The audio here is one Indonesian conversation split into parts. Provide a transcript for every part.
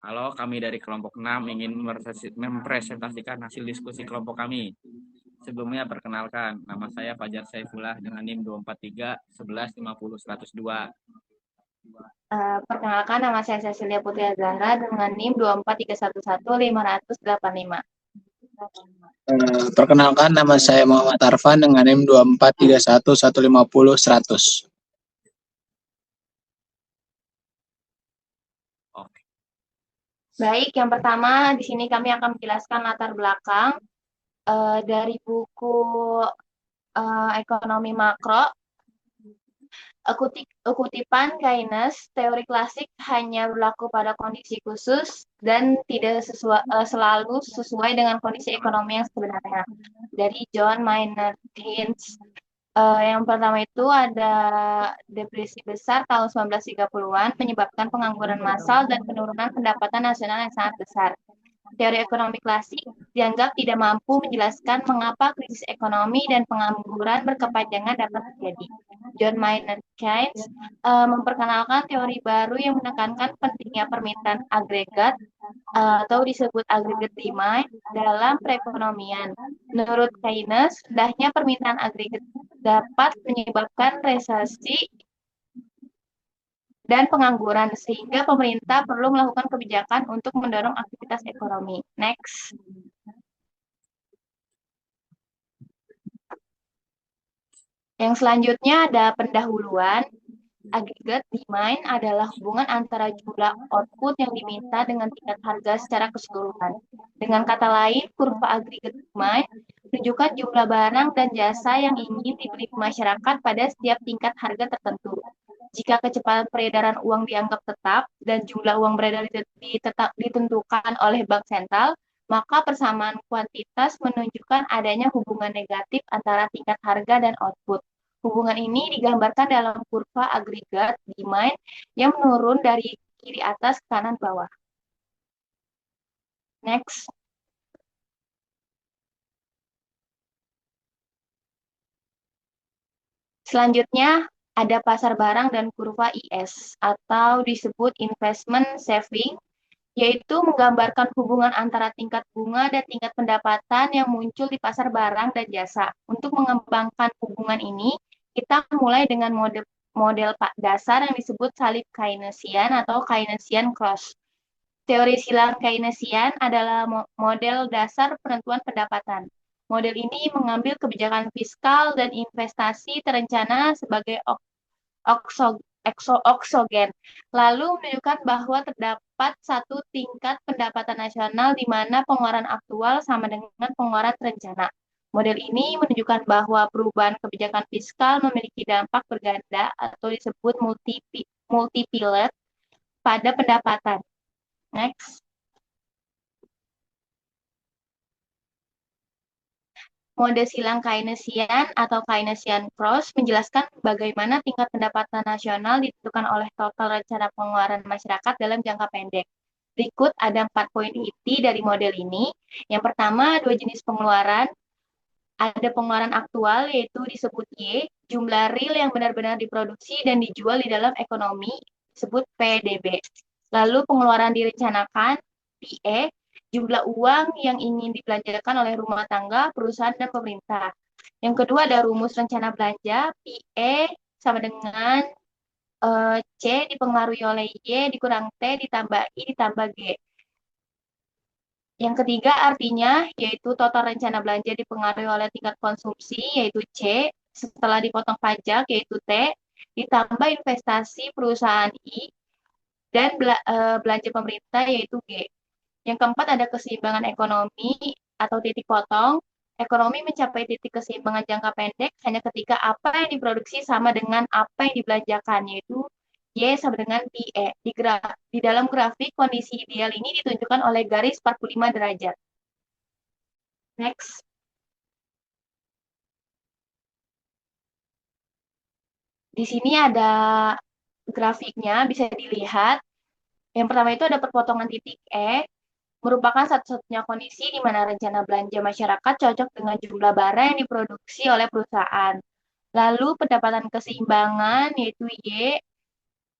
Halo, kami dari kelompok 6 ingin mempresentasikan hasil diskusi kelompok kami. Sebelumnya perkenalkan, nama saya Fajar Saifullah dengan NIM 243 11 50 102. Perkenalkan, nama saya Cecilia Putri Azahra dengan NIM 24311 585. Perkenalkan, nama saya Muhammad Arfan dengan NIM 2431 150 100. Oke. Baik, yang pertama di sini kami akan menjelaskan latar belakang dari buku ekonomi makro. Kutipan Keynes, teori klasik hanya berlaku pada kondisi khusus dan tidak selalu sesuai dengan kondisi ekonomi yang sebenarnya. Dari John Maynard Keynes. Yang pertama itu ada depresi besar tahun 1930-an menyebabkan pengangguran massal dan penurunan pendapatan nasional yang sangat besar. Teori ekonomi klasik dianggap tidak mampu menjelaskan mengapa krisis ekonomi dan pengangguran berkepanjangan dapat terjadi. John Maynard Keynes memperkenalkan teori baru yang menekankan pentingnya permintaan agregat atau disebut aggregate demand dalam perekonomian. Menurut Keynes, rendahnya permintaan agregat dapat menyebabkan resesi dan pengangguran, sehingga pemerintah perlu melakukan kebijakan untuk mendorong aktivitas ekonomi. Next. Yang selanjutnya ada pendahuluan. Aggregate demand adalah hubungan antara jumlah output yang diminta dengan tingkat harga secara keseluruhan. Dengan kata lain, kurva aggregate demand menunjukkan jumlah barang dan jasa yang ingin dibeli masyarakat pada setiap tingkat harga tertentu. Jika kecepatan peredaran uang dianggap tetap dan jumlah uang beredar ditentukan oleh bank sentral, maka persamaan kuantitas menunjukkan adanya hubungan negatif antara tingkat harga dan output. Hubungan ini digambarkan dalam kurva agregat demand yang menurun dari kiri atas ke kanan bawah. Next. Selanjutnya ada pasar barang dan kurva IS atau disebut investment saving, yaitu menggambarkan hubungan antara tingkat bunga dan tingkat pendapatan yang muncul di pasar barang dan jasa. Untuk mengembangkan hubungan ini, kita mulai dengan model dasar yang disebut salib Keynesian atau Keynesian cross. Teori silang Keynesian adalah model dasar penentuan pendapatan. Model ini mengambil kebijakan fiskal dan investasi terencana sebagai oksogen, lalu menunjukkan bahwa terdapat satu tingkat pendapatan nasional di mana pengeluaran aktual sama dengan pengeluaran terencana. Model ini menunjukkan bahwa perubahan kebijakan fiskal memiliki dampak berganda atau disebut multiplier pada pendapatan. Next. Mode silang Keynesian atau Keynesian cross menjelaskan bagaimana tingkat pendapatan nasional ditentukan oleh total rencana pengeluaran masyarakat dalam jangka pendek. Berikut ada 4 poin inti dari model ini. Yang pertama, 2 jenis pengeluaran. Ada pengeluaran aktual, yaitu disebut Y, jumlah real yang benar-benar diproduksi dan dijual di dalam ekonomi, disebut PDB. Lalu pengeluaran direncanakan, PE, jumlah uang yang ingin dibelanjakan oleh rumah tangga, perusahaan, dan pemerintah. Yang kedua ada rumus rencana belanja, PE sama dengan C dipengaruhi oleh Y dikurang T ditambah I ditambah G. Yang ketiga artinya yaitu total rencana belanja dipengaruhi oleh tingkat konsumsi yaitu C, setelah dipotong pajak yaitu T, ditambah investasi perusahaan I, dan belanja pemerintah yaitu G. Yang keempat ada keseimbangan ekonomi atau titik potong. Ekonomi mencapai titik keseimbangan jangka pendek hanya ketika apa yang diproduksi sama dengan apa yang dibelanjakan, yaitu Y sama dengan PE. Di dalam grafik, kondisi ideal ini ditunjukkan oleh garis 45 derajat. Next. Di sini ada grafiknya, bisa dilihat. Yang pertama itu ada perpotongan titik E, merupakan satu-satunya kondisi di mana rencana belanja masyarakat cocok dengan jumlah barang yang diproduksi oleh perusahaan. Lalu pendapatan keseimbangan yaitu Y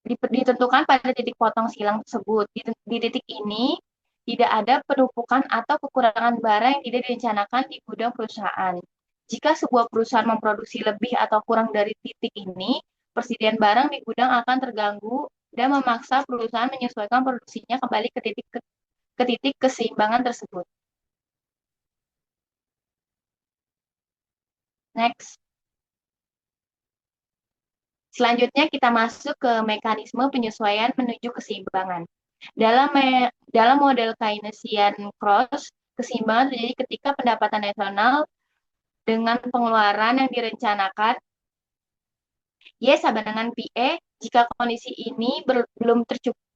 ditentukan pada titik potong silang tersebut. Di titik ini tidak ada penumpukan atau kekurangan barang yang tidak direncanakan di gudang perusahaan. Jika sebuah perusahaan memproduksi lebih atau kurang dari titik ini, persediaan barang di gudang akan terganggu dan memaksa perusahaan menyesuaikan produksinya kembali ke titik keseimbangan tersebut. Next. Selanjutnya kita masuk ke mekanisme penyesuaian menuju keseimbangan. Dalam model Keynesian cross, keseimbangan terjadi ketika pendapatan nasional dengan pengeluaran yang direncanakan Y sama dengan PE. Jika kondisi ini belum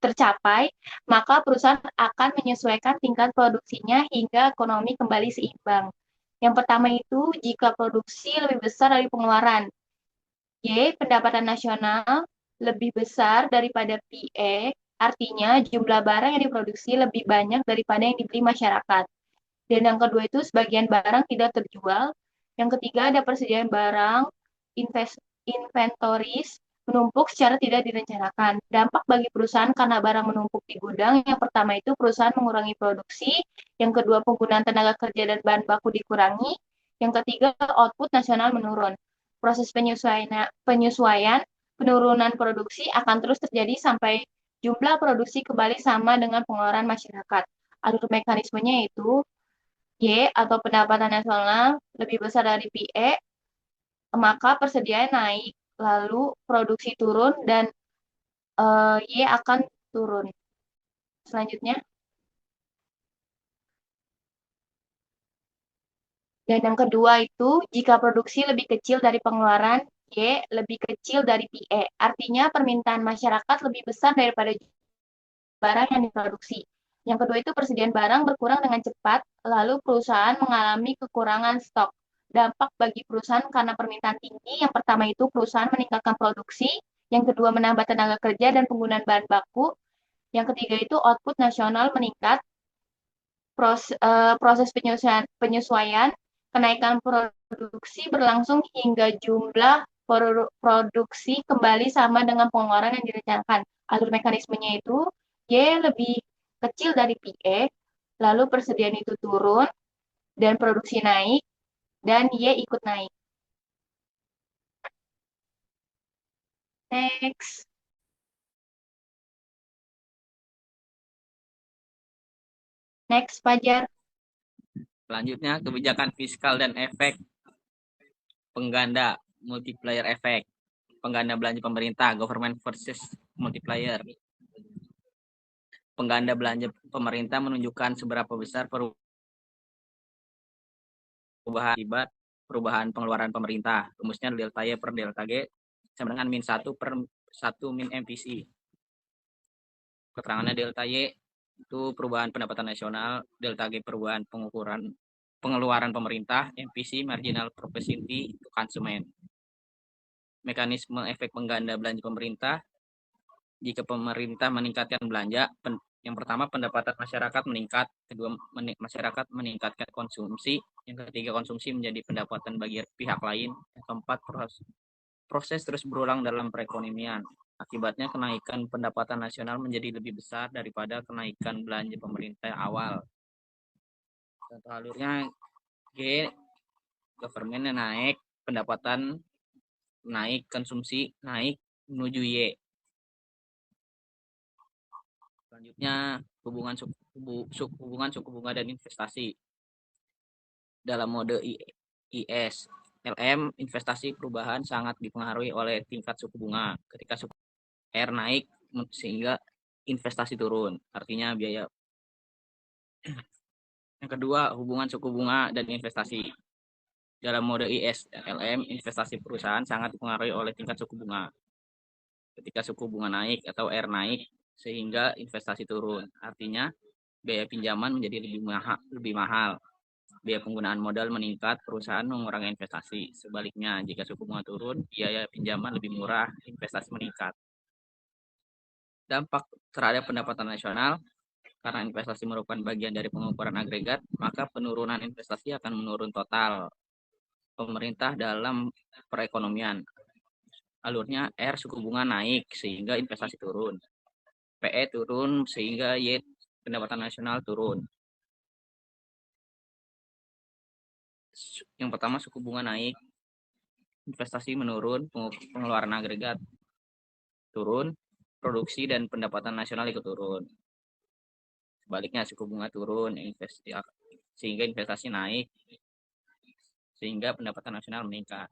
tercapai, maka perusahaan akan menyesuaikan tingkat produksinya hingga ekonomi kembali seimbang. Yang pertama itu jika produksi lebih besar dari pengeluaran. Y, pendapatan nasional lebih besar daripada PE, artinya jumlah barang yang diproduksi lebih banyak daripada yang dibeli masyarakat. Dan yang kedua itu sebagian barang tidak terjual. Yang ketiga ada persediaan barang, inventories menumpuk secara tidak direncanakan. Dampak bagi perusahaan karena barang menumpuk di gudang, yang pertama itu perusahaan mengurangi produksi, yang kedua penggunaan tenaga kerja dan bahan baku dikurangi, yang ketiga output nasional menurun. Proses penyesuaian penurunan produksi akan terus terjadi sampai jumlah produksi kembali sama dengan pengeluaran masyarakat. Alur mekanismenya itu Y atau pendapatan nasional lebih besar dari PE, maka persediaan naik, lalu produksi turun dan Y akan turun. Selanjutnya. Dan yang kedua itu, jika produksi lebih kecil dari pengeluaran, Y lebih kecil dari PE. Artinya permintaan masyarakat lebih besar daripada barang yang diproduksi. Yang kedua itu persediaan barang berkurang dengan cepat, lalu perusahaan mengalami kekurangan stok. Dampak bagi perusahaan karena permintaan tinggi, yang pertama itu perusahaan meningkatkan produksi, yang kedua menambah tenaga kerja dan penggunaan bahan baku, yang ketiga itu output nasional meningkat, proses penyesuaian, kenaikan produksi berlangsung hingga jumlah produksi kembali sama dengan pengeluaran yang direncanakan. Alur mekanismenya itu Y lebih kecil dari PE, lalu persediaan itu turun, dan produksi naik, dan Y ikut naik. Next. Next, Fajar. Selanjutnya, kebijakan fiskal dan efek pengganda, multiplier effect. Pengganda belanja pemerintah, government versus multiplier. Pengganda belanja pemerintah menunjukkan seberapa besar perubahan akibat perubahan pengeluaran pemerintah. Rumusnya delta Y per delta G sama dengan min 1 per 1 min MPC. Keterangannya delta Y itu perubahan pendapatan nasional, delta G perubahan pengeluaran pemerintah, MPC marginal propensity to konsumen. Mekanisme efek pengganda belanja pemerintah. Jika pemerintah meningkatkan belanja, yang pertama pendapatan masyarakat meningkat, kedua masyarakat meningkatkan konsumsi, yang ketiga konsumsi menjadi pendapatan bagi pihak lain, yang keempat proses terus berulang dalam perekonomian. Akibatnya kenaikan pendapatan nasional menjadi lebih besar daripada kenaikan belanja pemerintah awal. Contoh alurnya G, government naik, pendapatan naik, konsumsi naik menuju Y. Selanjutnya hubungan suku bunga dan investasi. Dalam mode IS, LM investasi perubahan sangat dipengaruhi oleh tingkat suku bunga. Ketika suku R naik sehingga investasi turun, artinya biaya. Yang kedua, hubungan suku bunga dan investasi. Dalam mode IS, LM investasi perusahaan sangat dipengaruhi oleh tingkat suku bunga. Ketika suku bunga naik atau R naik sehingga investasi turun, artinya biaya pinjaman menjadi lebih mahal. Biaya penggunaan modal meningkat, perusahaan mengurangi investasi. Sebaliknya, jika suku bunga turun, biaya pinjaman lebih murah, investasi meningkat. Dampak terhadap pendapatan nasional, karena investasi merupakan bagian dari pengukuran agregat, maka penurunan investasi akan menurun total pemerintah dalam perekonomian. alurnya R suku bunga naik sehingga investasi turun. PE turun sehingga Y pendapatan nasional turun. Yang pertama suku bunga naik, investasi menurun, pengeluaran agregat turun, produksi dan pendapatan nasional ikut turun. Sebaliknya suku bunga turun, sehingga investasi naik, sehingga pendapatan nasional meningkat.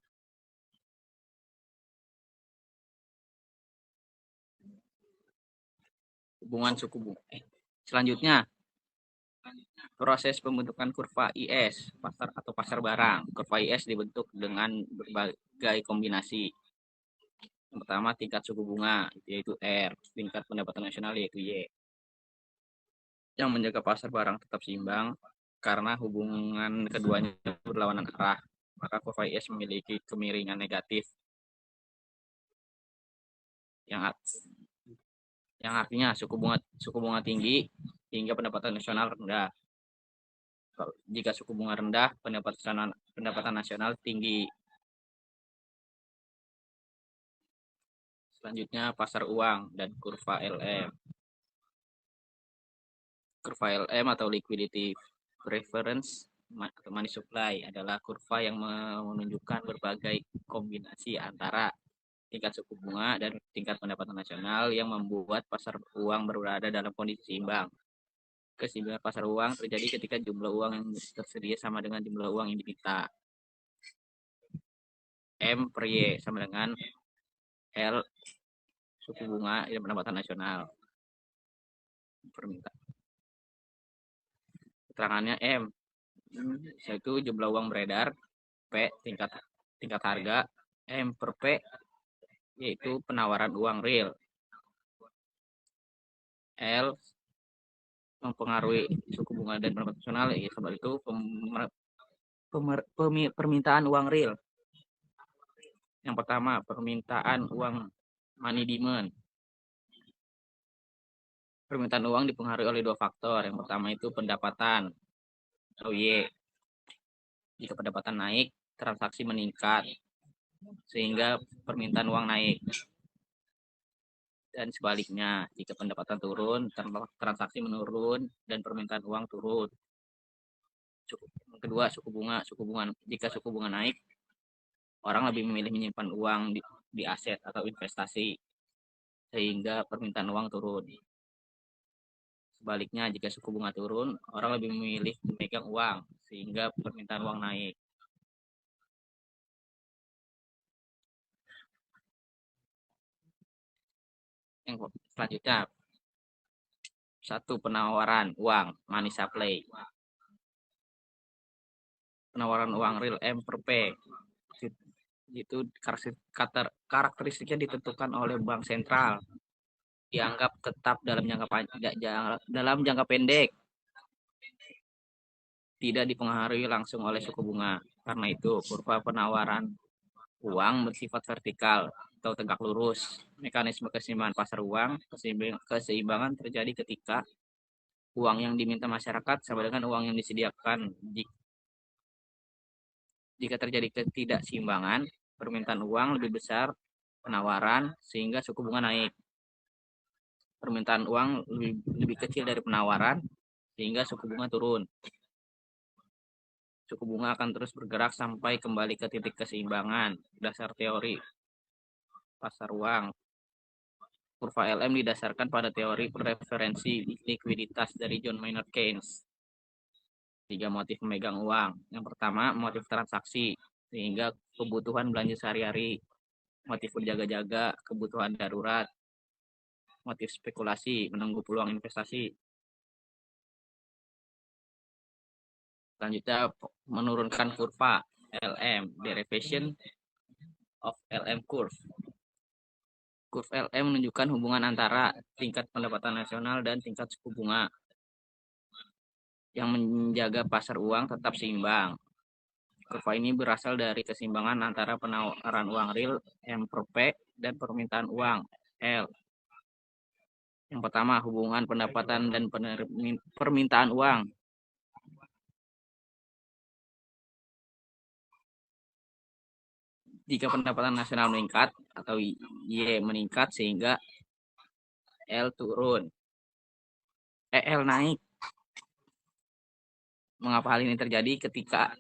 Hubungan suku bunga. Selanjutnya, proses pembentukan kurva IS pasar barang. Kurva IS dibentuk dengan berbagai kombinasi. Yang pertama tingkat suku bunga yaitu R, tingkat pendapatan nasional yaitu Y. Yang menjaga pasar barang tetap seimbang karena hubungan keduanya berlawanan arah. Maka kurva IS memiliki kemiringan negatif. Yang artinya suku bunga tinggi hingga pendapatan nasional rendah. Jika suku bunga rendah, pendapatan nasional tinggi. Selanjutnya pasar uang dan kurva LM. Kurva LM atau liquidity preference atau money supply adalah kurva yang menunjukkan berbagai kombinasi antara tingkat suku bunga dan tingkat pendapatan nasional yang membuat pasar uang berada dalam kondisi seimbang. Keseimbangan pasar uang terjadi ketika jumlah uang yang tersedia sama dengan jumlah uang yang diminta. M per Y sama dengan L suku bunga dan pendapatan nasional. Permintaan. Keterangannya M yaitu jumlah uang beredar, P tingkat harga, M per P yaitu penawaran uang real, L mempengaruhi suku bunga dan pendapatan nasional, sebab itu permintaan uang real. Yang pertama, permintaan uang money demand. Permintaan uang dipengaruhi oleh dua faktor. Yang pertama itu pendapatan atau Y. Jika pendapatan naik, transaksi meningkat sehingga permintaan uang naik. Dan sebaliknya, jika pendapatan turun, transaksi menurun dan permintaan uang turun. Kedua, suku bunga. Jika suku bunga naik, orang lebih memilih menyimpan uang di aset atau investasi sehingga permintaan uang turun. Sebaliknya, jika suku bunga turun, orang lebih memilih memegang uang sehingga permintaan uang naik. Yang selanjutnya, satu penawaran uang money supply. Penawaran uang real M per P itu karakteristiknya ditentukan oleh bank sentral, dianggap tetap dalam jangka pendek, tidak dipengaruhi langsung oleh suku bunga. Karena itu kurva penawaran uang bersifat vertikal atau tegak lurus. Mekanisme keseimbangan pasar uang, keseimbangan terjadi ketika uang yang diminta masyarakat sama dengan uang yang disediakan. Jika terjadi ketidakseimbangan, permintaan uang lebih besar penawaran sehingga suku bunga naik. Permintaan uang lebih kecil dari penawaran sehingga suku bunga turun. Suku bunga akan terus bergerak sampai kembali ke titik keseimbangan. Dasar teori pasar uang. Kurva LM didasarkan pada teori preferensi likuiditas dari John Maynard Keynes. 3 motif memegang uang. Yang pertama, motif transaksi, sehingga kebutuhan belanja sehari-hari. Motif berjaga-jaga, kebutuhan darurat. Motif spekulasi, menunggu peluang investasi. Selanjutnya, menurunkan kurva LM, derivation of LM curve. Kurva LM menunjukkan hubungan antara tingkat pendapatan nasional dan tingkat suku bunga yang menjaga pasar uang tetap seimbang. Kurva ini berasal dari keseimbangan antara penawaran uang real M per P dan permintaan uang L. Yang pertama, hubungan pendapatan dan permintaan uang. Jika pendapatan nasional meningkat atau Y meningkat sehingga L turun. L naik. Mengapa hal ini terjadi? Ketika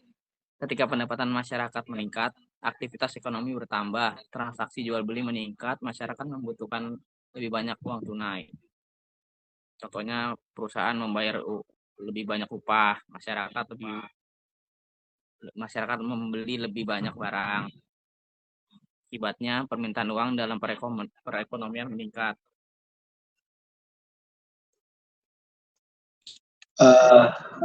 pendapatan masyarakat meningkat, aktivitas ekonomi bertambah, transaksi jual beli meningkat, masyarakat membutuhkan lebih banyak uang tunai. Contohnya perusahaan membayar lebih banyak upah, masyarakat membeli lebih banyak barang. Akibatnya permintaan uang dalam perekonomian meningkat.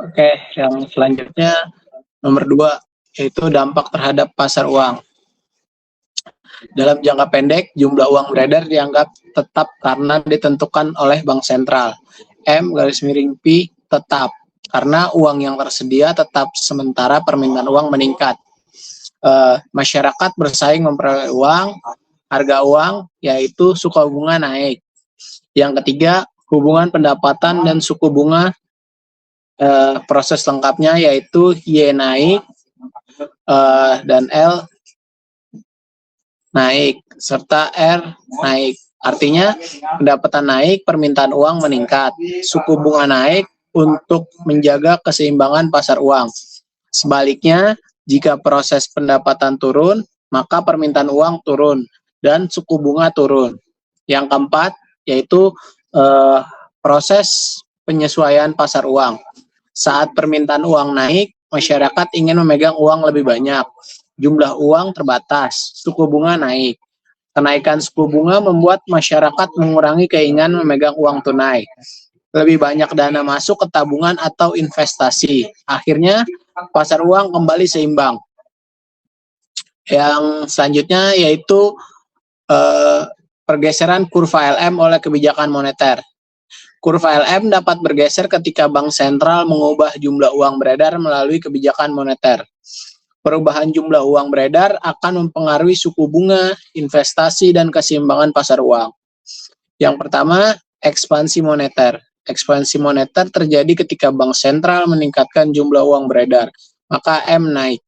Oke, yang selanjutnya nomor 2 yaitu dampak terhadap pasar uang. Dalam jangka pendek, jumlah uang beredar dianggap tetap karena ditentukan oleh bank sentral. M_P tetap karena uang yang tersedia tetap sementara permintaan uang meningkat. Masyarakat bersaing memperoleh uang, harga uang yaitu suku bunga naik. Yang ketiga, hubungan pendapatan dan suku bunga, proses lengkapnya yaitu Y naik dan L naik serta R naik. Artinya pendapatan naik, permintaan uang meningkat, suku bunga naik untuk menjaga keseimbangan pasar uang. Sebaliknya, jika proses pendapatan turun, maka permintaan uang turun dan suku bunga turun. Yang keempat, yaitu proses penyesuaian pasar uang. Saat permintaan uang naik, masyarakat ingin memegang uang lebih banyak. Jumlah uang terbatas, suku bunga naik. Kenaikan suku bunga membuat masyarakat mengurangi keinginan memegang uang tunai. Lebih banyak dana masuk ke tabungan atau investasi. Akhirnya, pasar uang kembali seimbang. Yang selanjutnya yaitu pergeseran kurva LM oleh kebijakan moneter. Kurva LM dapat bergeser ketika bank sentral mengubah jumlah uang beredar melalui kebijakan moneter. Perubahan jumlah uang beredar akan mempengaruhi suku bunga, investasi, dan keseimbangan pasar uang. Yang pertama, ekspansi moneter. Ekspansi moneter terjadi ketika bank sentral meningkatkan jumlah uang beredar, maka M naik.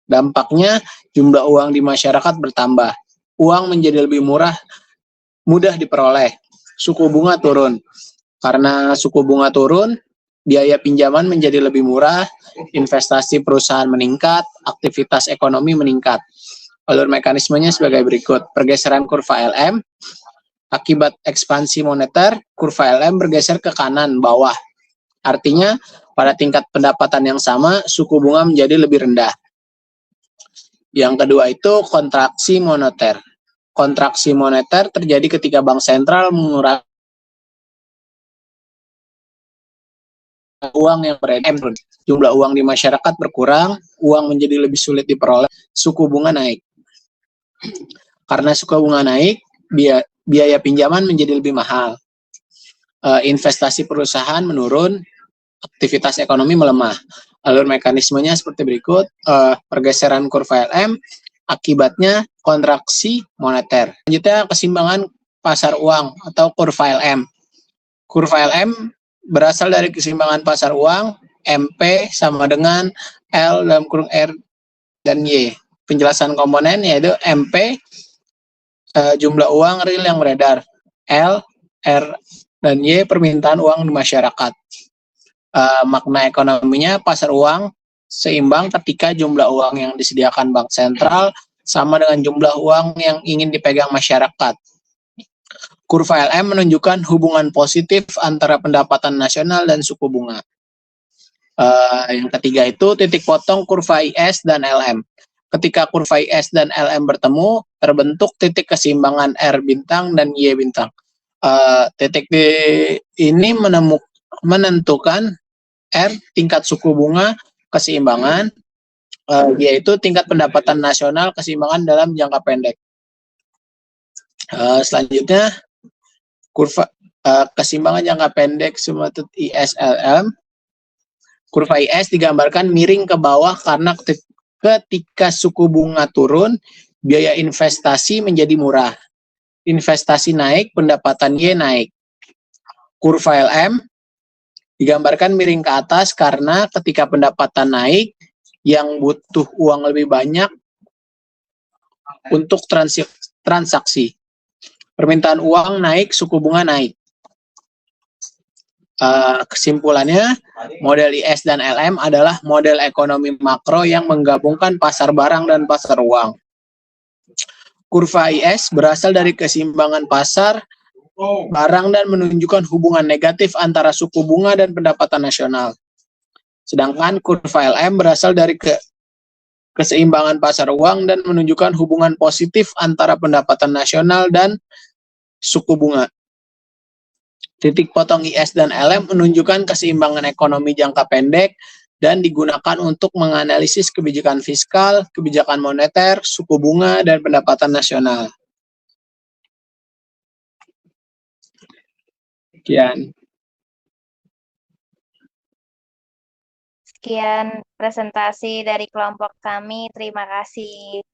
Dampaknya, jumlah uang di masyarakat bertambah. Uang menjadi lebih mudah diperoleh. Suku bunga turun. Karena suku bunga turun, biaya pinjaman menjadi lebih murah, investasi perusahaan meningkat, aktivitas ekonomi meningkat. Alur mekanismenya sebagai berikut. Pergeseran kurva LM, akibat ekspansi moneter, kurva LM bergeser ke kanan bawah. Artinya, pada tingkat pendapatan yang sama, suku bunga menjadi lebih rendah. Yang kedua itu kontraksi moneter. Kontraksi moneter terjadi ketika bank sentral mengurangi uang yang beredar. Jumlah uang di masyarakat berkurang, uang menjadi lebih sulit diperoleh, suku bunga naik. Karena suku bunga naik, biaya pinjaman menjadi lebih mahal. Investasi perusahaan menurun, aktivitas ekonomi melemah. Alur mekanismenya seperti berikut. Pergeseran kurva LM, akibatnya kontraksi moneter. Selanjutnya keseimbangan pasar uang atau kurva LM. Kurva LM berasal dari keseimbangan pasar uang, MP sama dengan L dalam kurung R dan Y. Penjelasan komponen yaitu MP, jumlah uang real yang beredar, L, R, dan Y permintaan uang di masyarakat. Makna ekonominya, pasar uang seimbang ketika jumlah uang yang disediakan bank sentral sama dengan jumlah uang yang ingin dipegang masyarakat. Kurva LM menunjukkan hubungan positif antara pendapatan nasional dan suku bunga. Yang ketiga itu titik potong kurva IS dan LM. Ketika kurva IS dan LM bertemu, terbentuk titik keseimbangan R bintang dan Y bintang. Titik ini menentukan R tingkat suku bunga keseimbangan, yaitu tingkat pendapatan nasional keseimbangan dalam jangka pendek. Selanjutnya kurva keseimbangan jangka pendek summated IS-LM. Kurva IS digambarkan miring ke bawah karena ketika suku bunga turun, biaya investasi menjadi murah. Investasi naik, pendapatan Y naik. Kurva LM digambarkan miring ke atas karena ketika pendapatan naik, yang butuh uang lebih banyak untuk transaksi. Permintaan uang naik, suku bunga naik. Kesimpulannya, model IS dan LM adalah model ekonomi makro yang menggabungkan pasar barang dan pasar uang. Kurva IS berasal dari keseimbangan pasar barang dan menunjukkan hubungan negatif antara suku bunga dan pendapatan nasional. Sedangkan kurva LM berasal dari keseimbangan pasar uang dan menunjukkan hubungan positif antara pendapatan nasional dan suku bunga. Titik potong IS dan LM menunjukkan keseimbangan ekonomi jangka pendek dan digunakan untuk menganalisis kebijakan fiskal, kebijakan moneter, suku bunga, dan pendapatan nasional. Sekian presentasi dari kelompok kami. Terima kasih.